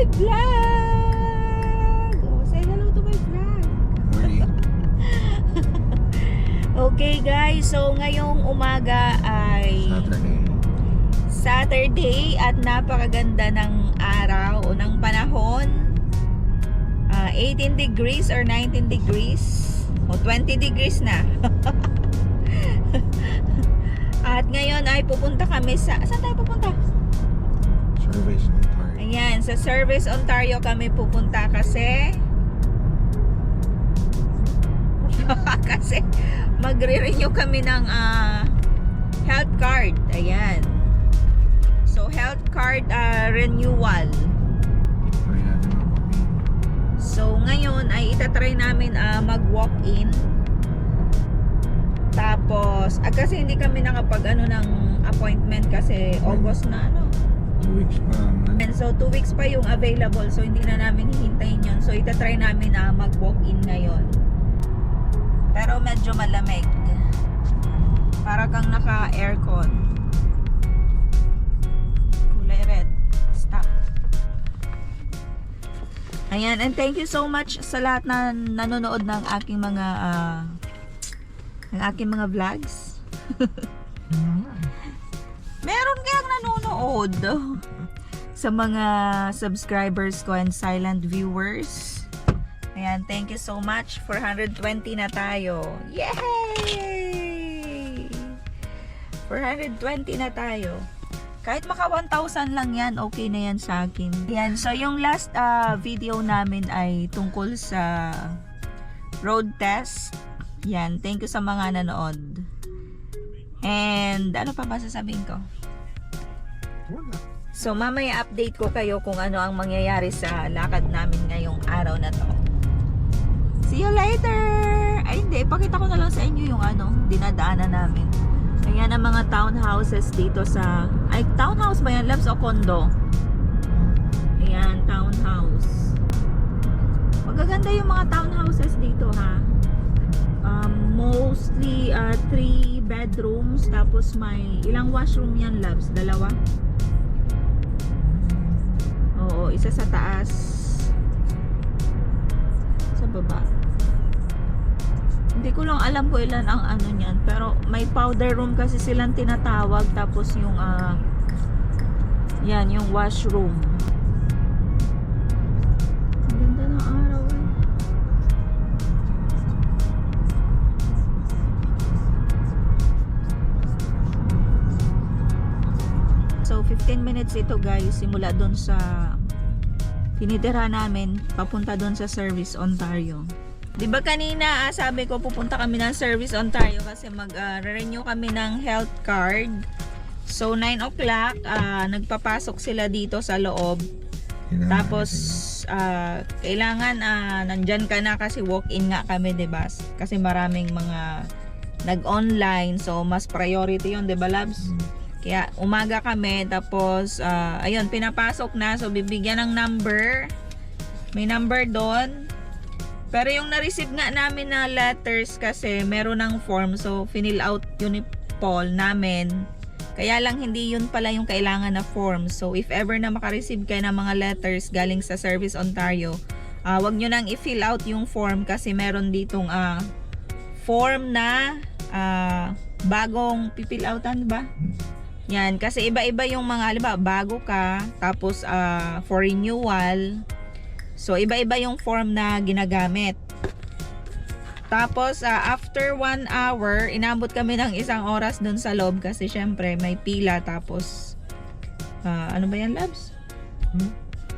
my vlog! Oh, say hello to my vlog. Morning. Okay guys, so ngayong umaga ay Saturday at napakaganda ng araw o ng panahon. 18 degrees or 19 degrees o 20 degrees na. At ngayon ay pupunta kami saan tayo pupunta? Service Ontario. Ayan, sa Service Ontario kami pupunta kasi magre-renew kami ng health card. Ayan. So health card renewal. Try natin mag-walk-in. So ngayon ay itatry namin mag-walk-in. Tapos kasi hindi kami nakapag ng appointment kasi August na 2 weeks pa. And so 2 weeks pa yung available, so hindi na namin hihintayin yun. So itatry namin mag-walk-in ngayon. Pero medyo malamig. Para kang naka-aircon. Kulay red. Stop. Ayan, and thank you so much sa lahat na nanonood ng aking mga vlogs. Meron kayang nanonood sa mga subscribers ko and silent viewers. Ayan, thank you so much. 420 na tayo. Yay! 420 na tayo. Kahit maka 1,000 lang yan, okay na yan sa akin. Ayan, so yung last video namin ay tungkol sa road test. Yan, thank you sa mga nanood. And ano pa ba sasabihin ko? Wala. So mamaya update ko kayo kung ano ang mangyayari sa lakad namin ngayong araw na to. See you later! Ay hindi, pakita ko na lang sa inyo yung dinadaanan namin. Ayan ang mga townhouses dito sa... Ay, townhouse ba yan, Labs, o condo? Ayan, townhouse. Magaganda yung mga townhouses dito, ha? Mostly 3 bedrooms, tapos may ilang washroom yan, Labs? 2? Oo, isa sa taas, sa baba. Hindi ko lang alam kung ilan ang niyan, pero may powder room kasi silang tinatawag, tapos yung yan, yung washroom. Ang ganda ng araw eh. So 15 minutes ito guys, simula doon sa tinitira namin papunta doon sa Service Ontario. 'Di ba kanina sabi ko pupunta kami ng Service Ontario kasi mag-renew kami ng health card. So 9 o'clock nagpapasok sila dito sa loob. Tapos kailangan nandyan ka na kasi walk-in nga kami, 'di ba? Kasi maraming mga nag-online, so mas priority 'yon, 'di ba, Labs? Kaya umaga kami, tapos ayun, pinapasok na, so bibigyan ng number. May number doon. Pero yung na-receive nga namin na letters kasi meron ng form, so fill out yun ni Paul namin. Kaya lang hindi yun pala yung kailangan na form. So if ever na makareceive kayo ng mga letters galing sa Service Ontario, wag nyo nang i-fill out yung form kasi meron ditong form na bagong pipill outan, ba? Yan, kasi iba-iba yung mga, halimbawa, bago ka, tapos for renewal. So, iba-iba yung form na ginagamit. Tapos, after 1 hour, inabot kami ng 1 oras dun sa loob kasi syempre may pila. Tapos, ano ba yan, Labs?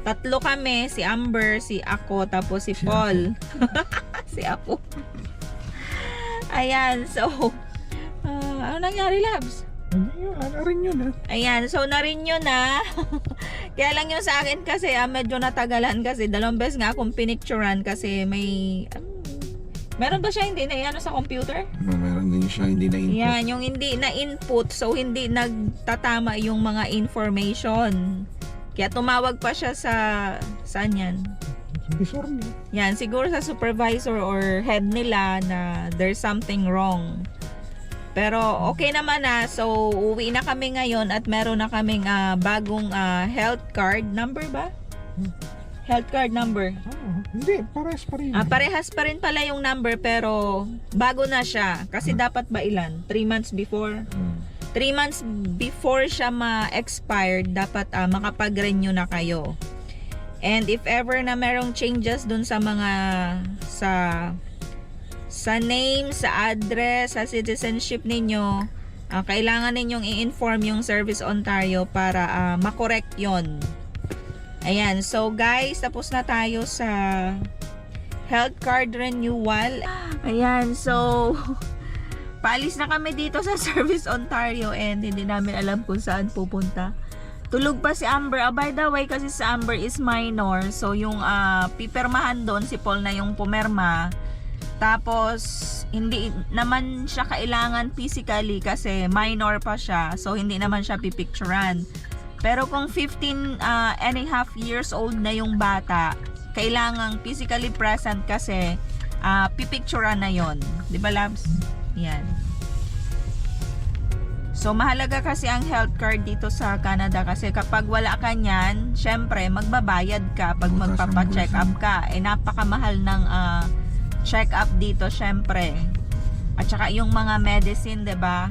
3 kami, si Amber, si ako, tapos si Paul. Si Apo. Ayan, so, ano nangyari, Labs? Narin yun. Ayan, so na-renew na. Kaya lang yung sa akin kasi medyo natagalan kasi 2 beses nga akong pinicturan kasi may meron ba siya hindi na sa computer? Meron din siya hindi na input. Yan, yung hindi na input, so hindi nagtatama yung mga information. Kaya tumawag pa siya sa saan yan? Supervisor niya. Yan, siguro sa supervisor or head nila na there's something wrong. Pero okay naman na. So uwi na kami ngayon at meron na kaming bagong health card. Number ba? Health card number. Hindi, parehas pa rin. Parehas pa rin pala yung number pero bago na siya. Kasi dapat ba ilan? 3 months before? 3 months before siya ma-expired, dapat makapag-renew na kayo. And if ever na merong changes dun sa mga sa name, sa address, sa citizenship ninyo, kailangan ninyong i-inform yung Service Ontario para makorek yon. Ayan, so guys, tapos na tayo sa health card renewal. Ayan, so paalis na kami dito sa Service Ontario and hindi namin alam kung saan pupunta. Tulog pa si Amber. By the way, kasi si Amber is minor, so yung pipirmahan doon, si Paul na yung pumirma. Tapos, hindi naman siya kailangan physically kasi minor pa siya, so hindi naman siya pipicturan. Pero kung 15 and a half years old na yung bata, kailangang physically present kasi pipicturean na yon, di ba, Labs? Yan. So mahalaga kasi ang health card dito sa Canada kasi kapag wala ka niyan, syempre magbabayad ka pag magpapa-check up ka. Napakamahal ng check up dito syempre. At saka yung mga medicine, di ba?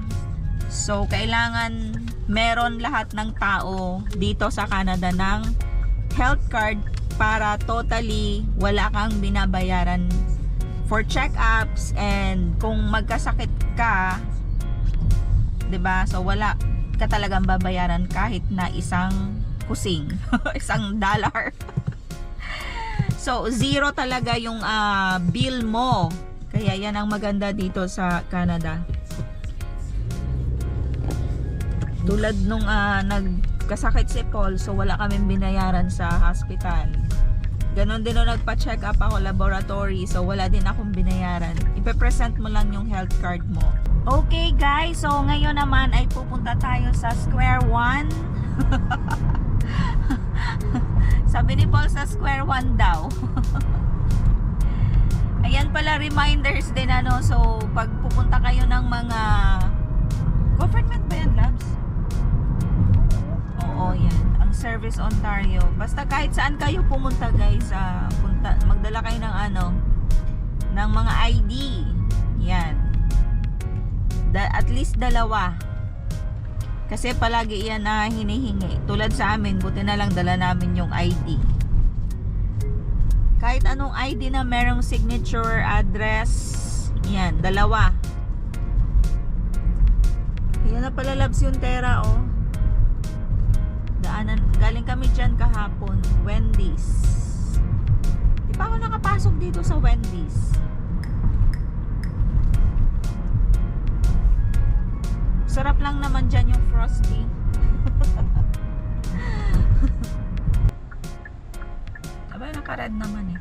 So kailangan meron lahat ng tao dito sa Canada ng health card para totally wala kang binabayaran for check-ups, and kung magkasakit ka, 'di ba? So wala ka talagang babayaran kahit na isang kusing, isang dollar. So zero talaga yung bill mo. Kaya yan ang maganda dito sa Canada. Tulad nung nagkasakit si Paul, so wala kaming binayaran sa hospital. Ganon din nung nagpa-check up ako laboratory, so wala din akong binayaran. Ipe-present mo lang yung health card mo. Okay guys, so ngayon naman ay pupunta tayo sa Square One. Sabi ni Paul sa Square One daw. Ayan pala, reminders din so pag pupunta kayo ng mga government ba yan, Labs? Oo, yan. Ang Service Ontario. Basta kahit saan kayo pumunta, guys, magdala kayo ng ng mga ID. Yan. At least 2. Kasi palagi yan na hinihingi. Tulad sa amin, buti na lang dala namin yung ID. Kahit anong ID na merong signature, address, yan, 2. Yan na pala, Labs, yung Terra, oh. Galing kami dyan kahapon, Wendy's. Di pa ako nakapasok dito sa Wendy's. Sarap lang naman dyan yung Frosty. Aba, naka-red naman eh.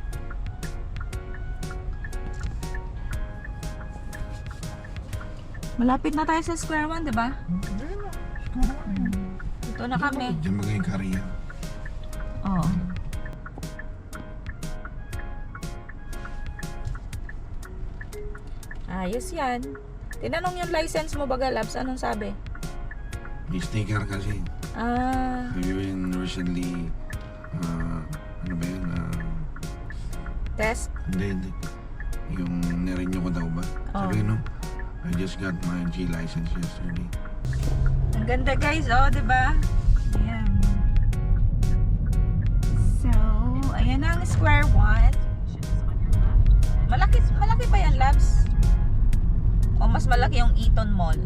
Malapit na tayo sa Square One, di ba? Ito na kami. Diyan magiging Korea. Oo. Ayos yan. Tinanong yung license mo baga, Labs. Anong sabi? May sticker kasi. Have you been recently, ano ba yun? Test? Hindi. Yung nirenew ko daw ba? Sabi I just got my G license yesterday. Ang ganda, guys, di ba? Ayan. So, ayan ang Square One. Malaki ba yan, Labs? O mas malaki yung Eaton Mall?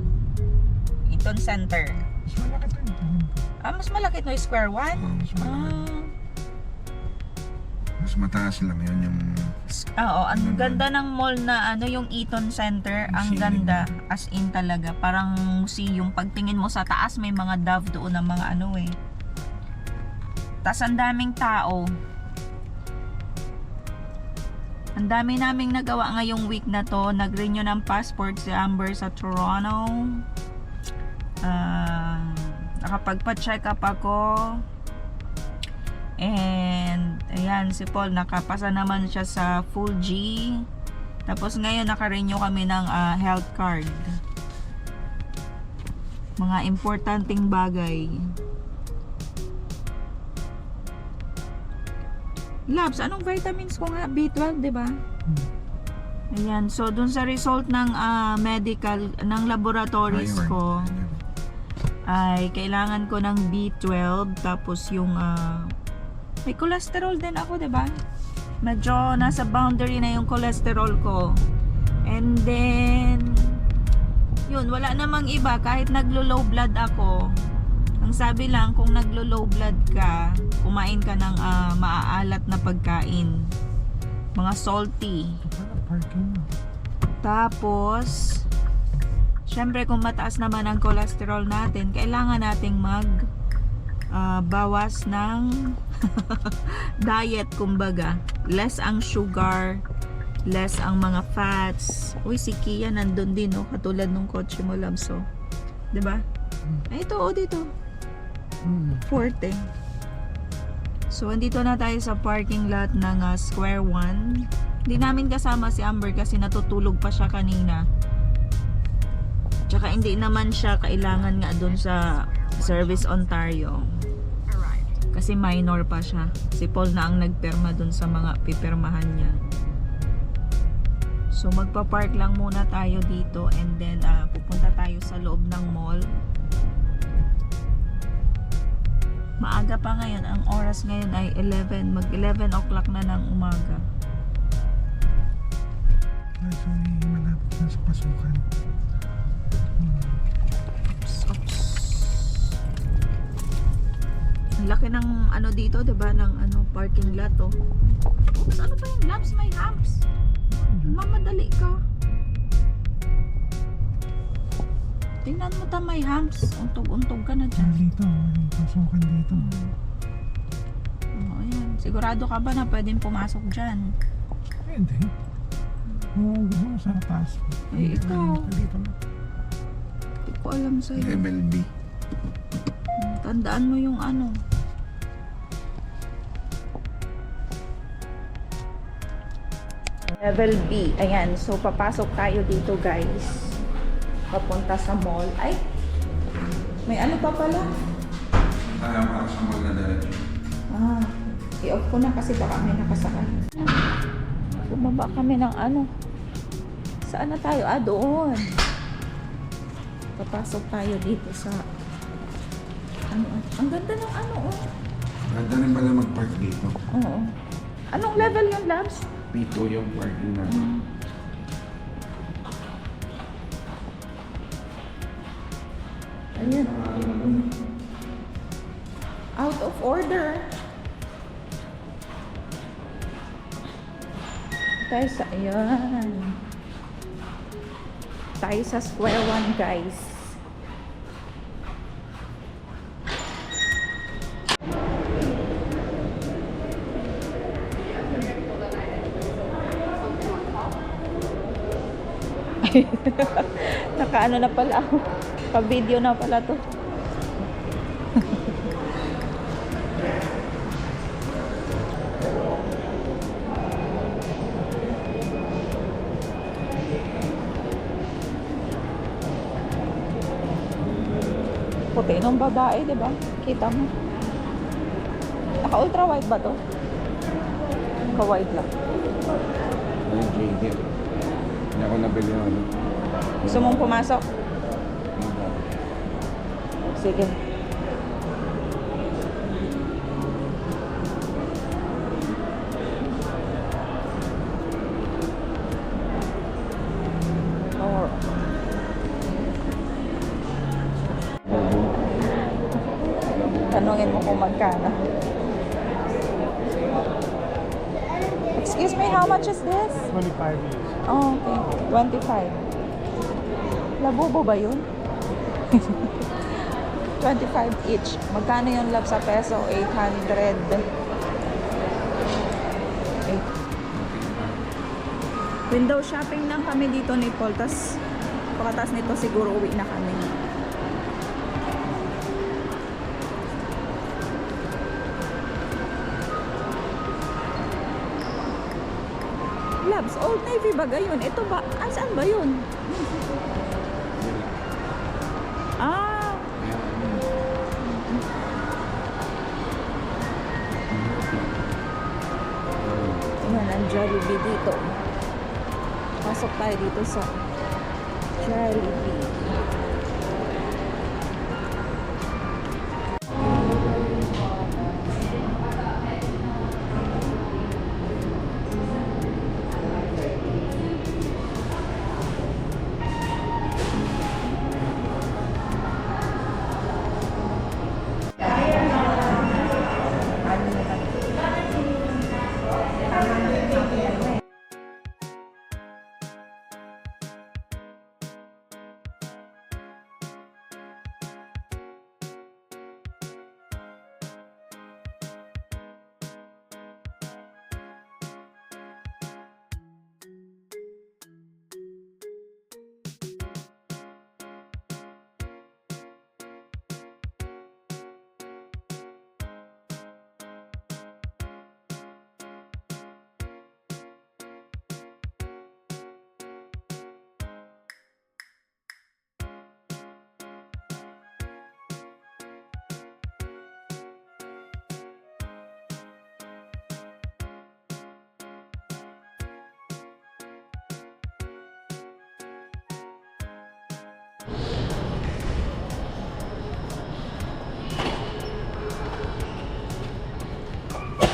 Eaton Center. Mas malaki ito. Mas malaki ito yung Square One? Mas malaki. Mas mataas lang yun yung... Oo, ang ganda ng mall na yung Eaton Center. Ang ganda. As in talaga. Parang museum. Pagtingin mo sa taas, may mga dove doon ng mga Tas ang daming tao. Ang dami naming nagawa ngayong week na to. Nag-renew ng passport si Amber sa Toronto. Nakapagpa-check up ako. And ayan, si Paul nakapasa naman siya sa full G. Tapos ngayon naka-renew kami ng health card. Mga importanteng bagay. Labs, anong vitamins ko nga? B12, di ba? Ayan, so dun sa result ng medical, ng laboratories Iron. ko, ay kailangan ko ng B12, tapos yung may cholesterol din ako, di ba? Medyo nasa boundary na yung cholesterol ko. And then, yun, wala namang iba. Kahit naglo-low blood ako, ang sabi lang, kung naglo-low blood ka, kumain ka ng maaalat na pagkain. Mga salty. Tapos, syempre kung mataas naman ang cholesterol natin, kailangan nating bawas ng diet, kumbaga. Less ang sugar, less ang mga fats. Uy, si Kia nandun din, no? Katulad nung kotse mo, Labso. Diba? Ay, ito, dito. Forte. So, andito na tayo sa parking lot ng Square One. Hindi namin kasama si Amber kasi natutulog pa siya kanina. Tsaka hindi naman siya kailangan nga dun sa Service Ontario. Kasi minor pa siya. Si Paul na ang nagperma dun sa mga pipirmahan niya. So magpa-park lang muna tayo dito and then pupunta tayo sa loob ng mall. Maaga pa ngayon. Ang oras ngayon ay 11. Mag-11 o'clock na ng umaga. So, malapit na sa pasukan. Oops. Ang laki ng ano dito, 'di ba, ng parking lot, oh. Oops, ano pa yung lamps? May lamps. Mamadali ka. Tingnan mo ta, may hams. Untog-untog ka na dyan. Dito, may pasukan dito. Oh, ayan. Sigurado ka ba na pwedeng pumasok dyan? Pwede. Oo, gusto mo sa taas. Eh, ikaw. Dito na. Hindi ko alam sa'yo. Level B. Tandaan mo yung ano. Level B. Ayan. So, papasok tayo dito, guys. Papunta sa mall. Ay! May ano pa pala? Para sa mall na dahil. I-off ko na kasi baka may nakasakay. Bumaba kami ng ano. Saan na tayo? Doon. Papasok tayo dito sa ano. Ang ganda ng ano, oh. Ganda rin pala mag-park dito. Oo. Anong level yung labs? P2 yung parking na. Ayan. Out of order. Tayo sa, ayan. Tayo sa Square One, guys. Nakaano na pala ako. Pa-video na pala to. Puti nung babae, di ba? Kita mo. Naka-ultra wide ba to? Naka-wide lang. Ay, JD. Hindi ako nabili yung ano. Gusto mong pumasok? Sige. Or tanungin mo kung magkano. Excuse me, how much is this? 25 years. Oh, okay. 25. Labubo ba yun? 25 each. Magkano yung lab sa peso? 800. Window shopping lang kami dito ni Paul. Tas pagkatas nito siguro uwi na kami. Labs, Old Navy ba gayon? Ito ba? Saan ba yun? Ah, ng Jollibee dito. Pasok tayo dito sa Jollibee.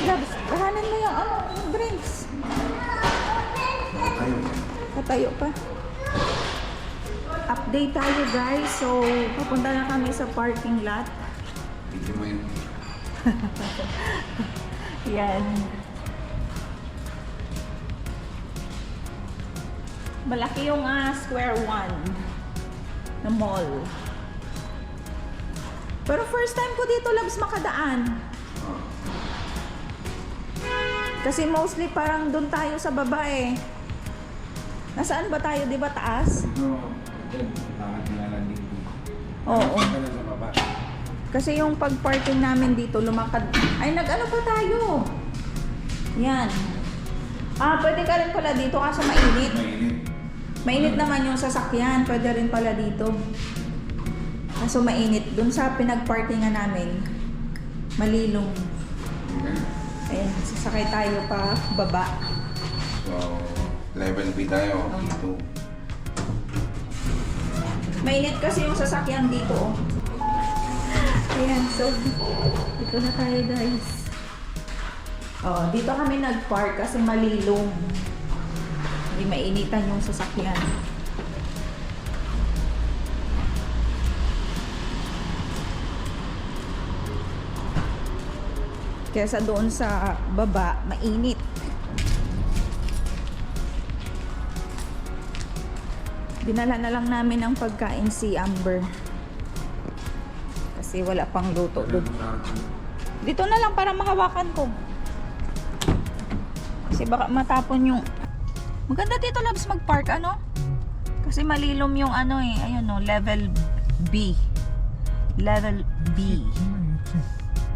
Labs, bahanan mo yung yung drinks. Tayo. Patayo pa. Update tayo guys. So, papunta na kami sa parking lot. Hindi mo yun. Yan. Malaki yung square one na mall. Pero first time ko dito, Labs, makadaan. Kasi mostly parang doon tayo sa baba eh. Nasaan ba tayo? Di ba taas? Bakit nilalanding dito? Oo. Ka na sa baba. Kasi yung pag-parking namin dito, lumakad. Ay, nag-ano pa tayo? Yan. Pwede ka rin pala dito kasi mainit. Mainit. Mainit naman yung sasakyan. Pwede rin pala dito. Kaso mainit. Doon sa pinag-parkingan namin, malilong. Okay. Ayan, sasakay tayo pa baba. So, level B tayo. Dito. Mainit kasi yung sasakyan dito. Oh. Ayan, so dito na tayo guys. Oh, dito kami nag-park kasi malilong. Hindi mainitan yung sasakyan. Kesa doon sa baba, mainit. Dinala na lang namin ng pagkain si Amber. Kasi wala pang luto doon. Dito na lang para mahawakan ko. Kasi baka matapon yung... Maganda dito, Labs, mag-park, ano? Kasi malilom yung ano eh. Ayun no, level B. Level B.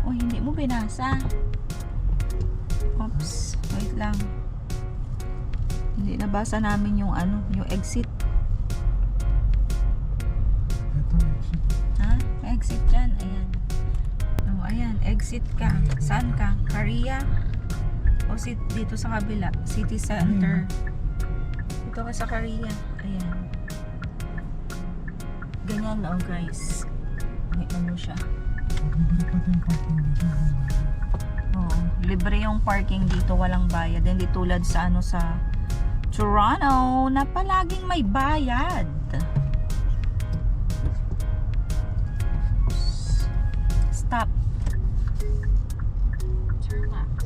Oh, hindi mo binasa. Oops, wait lang. Hindi nabasa namin yung ano, yung exit. Ha? Exit dyan, ayan. Oh, ayan, exit ka. Saan ka? Korea? O dito sa kabila, City Center. Dito ka sa Korea. Ayan. Ganyan, oh guys. May ano siya. Oo, libre yung parking dito, walang bayad. Hindi tulad sa ano sa Toronto na palaging may bayad. Stop. Turn left.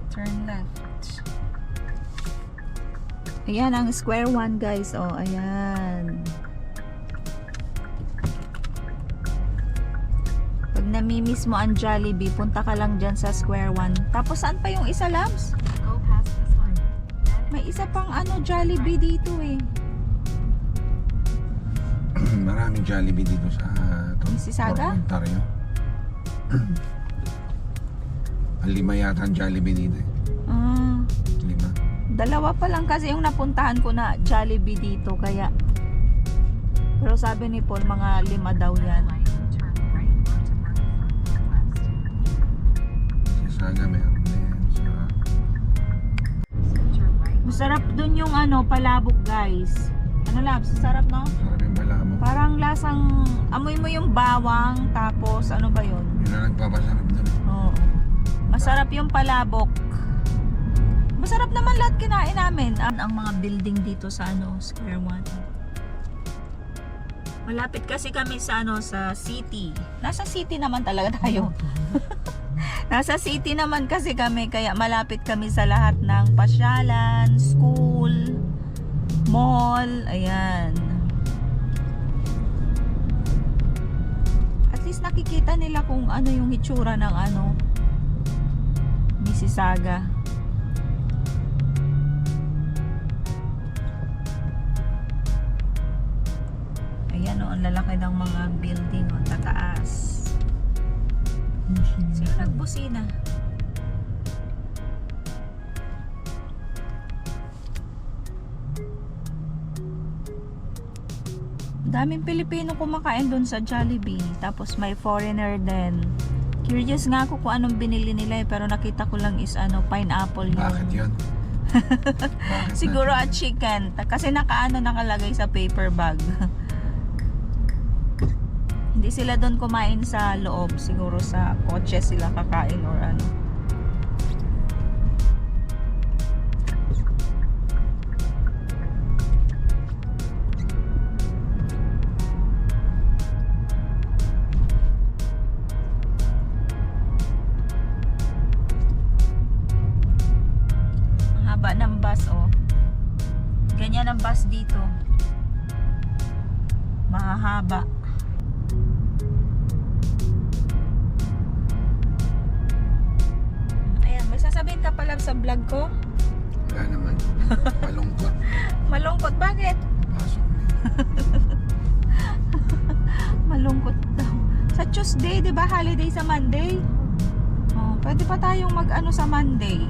Turn left. Ayan ang square one guys. Oh, ayan. Namimiss mo ang Jollibee, punta ka lang dyan sa Square One. Tapos saan pa yung isa, Labs? May isa pang ano Jollibee dito eh. Maraming Jollibee dito sa Mississauga? Ontario. Lima yata ang Jollibee dito eh. Lima. Dalawa pa lang kasi yung napuntahan ko na Jollibee dito kaya. Pero sabi ni Paul mga 5 daw yan. Mississauga meron din. Masarap dun yung ano, palabok guys. Ano Labs? Sarap no? Sarap yung balabok. Parang lasang, amoy mo yung bawang, tapos ano ba yun? Yun na nagpapasarap dun. Oo. Masarap yung palabok. Masarap naman lahat kinain namin. Ang mga building dito sa ano, Square One. Malapit kasi kami sa ano, sa city. Nasa city naman talaga tayo. Nasa city naman kasi kami, kaya malapit kami sa lahat ng pasyalan, school, mall, ayan. At least nakikita nila kung ano yung hitsura ng ano, Mississauga. Ayan o, ang lalaki ng mga building o, tataas. Sino nagbusina? Daming Pilipino kumakain dun sa Jollibee. Tapos may foreigner din. Curious nga ako kung anong binili nila pero nakita ko lang is ano, pineapple yun. Bakit yun? Bakit Siguro natin? at chicken. Kasi nakaano nakalagay sa paper bag. Hindi sila doon kumain sa loob. Siguro sa kotse sila kakain or ano. Ang haba ng bus oh. Ganyan ang bus dito. Mahahaba. Sasabihin ka pala sa vlog ko? Wala naman. Malungkot. Malungkot, bakit? Pasok na. Malungkot daw. Sa Tuesday, di ba? Holiday sa Monday. Oh, pwede pa tayong mag-ano sa Monday.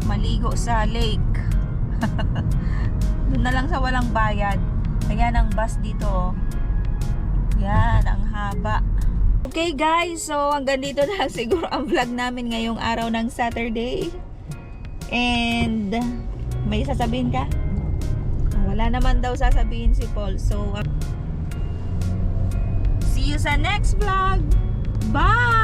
Maligo sa lake. Doon na lang sa walang bayad. Ayan ang bus dito. Oh. Yan, ang haba. Okay guys, so hanggang dito na siguro ang vlog namin ngayong araw ng Saturday. And may sasabihin ka? Wala naman daw sasabihin si Paul. So see you sa next vlog. Bye!